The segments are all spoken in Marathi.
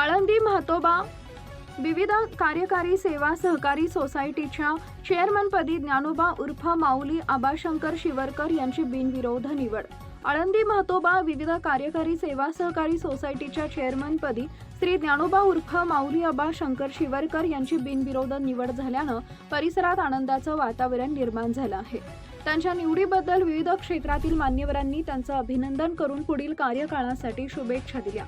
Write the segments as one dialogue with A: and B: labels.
A: आळंदी म्हातोबा विविध कार्यकारी सेवा सहकारी सोसायटीच्या चेअरमनपदी ज्ञानोबा उर्फ माऊली आबाशंकर शिवरकर यांची बिनविरोध निवड। आळंदी म्हातोबा विविध कार्यकारी सेवा सहकारी सोसायटीच्या चेअरमनपदी श्री ज्ञानोबा उर्फ माऊली आबाशंकर शिवरकर यांची बिनविरोध निवड झाल्यानं परिसरात आनंदाचं वातावरण निर्माण झालं आहे। त्यांच्या निवडीबद्दल विविध क्षेत्रातील मान्यवरांनी त्यांचं अभिनंदन करून पुढील कार्यकाळासाठी शुभेच्छा दिल्या।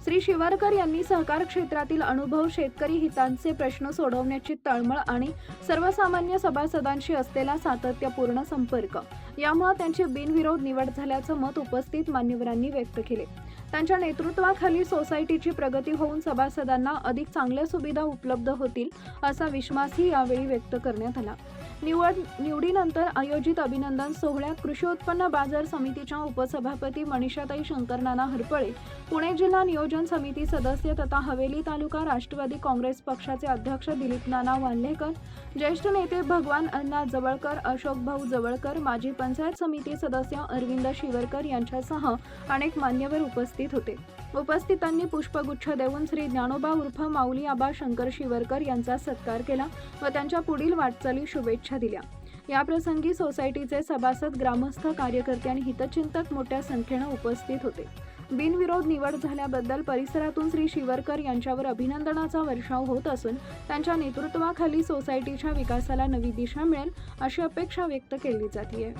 A: श्री शिवरकर यांनी सहकार क्षेत्रातील अनुभव, शेतकरी हितांचे प्रश्न सोडवण्याची तळमळ आणि सर्वसामान्य सभासदांशी असलेला सातत्यपूर्ण संपर्क यामुळे त्यांची बिनविरोध निवड झाल्याचं मत उपस्थित मान्यवरांनी व्यक्त केले। त्यांच्या नेतृत्वाखाली सोसायटीची प्रगती होऊन सभासदांना अधिक चांगल्या सुविधा उपलब्ध होतील असा विश्वासही यावेळी व्यक्त करण्यात आला। निवडीनंतर आयोजित अभिनंदन सोहळ्यात कृषी उत्पन्न बाजार समितीच्या उपसभापती मनीषाताई शंकरनाना हरपळे, पुणे जिल्हा नियोजन समिती सदस्य तथा हवेली तालुका राष्ट्रवादी काँग्रेस पक्षाचे अध्यक्ष दिलीप नाना वाल्हेकर, ज्येष्ठ नेते भगवान अण्णा जवळकर, अशोक भाऊ जवळकर, माजी पंचायत समिती सदस्य अरविंद शिवरकर यांच्यासह अनेक मान्यवर उपस्थित होते। उपस्थितांनी पुष्पगुच्छ देऊन श्री ज्ञानोबा उर्फ माऊली आबाशंकर शिवरकर यांचा सत्कार केला व त्यांच्या पुढील वाटचाली शुभेच्छा दिल्या। याप्रसंगी सोसायटीचे सभासद, ग्रामस्थ, कार्यकर्ते आणि हितचिंतक मोठ्या संख्येने उपस्थित होते। बिनविरोध निवड झाल्याबद्दल परिसरातून श्री शिवरकर यांच्यावर अभिनंदनाचा वर्षाव होत असून त्यांच्या नेतृत्वाखाली सोसायटीच्या विकासाला नवी दिशा मिळेल अशी अपेक्षा व्यक्त केली जाते।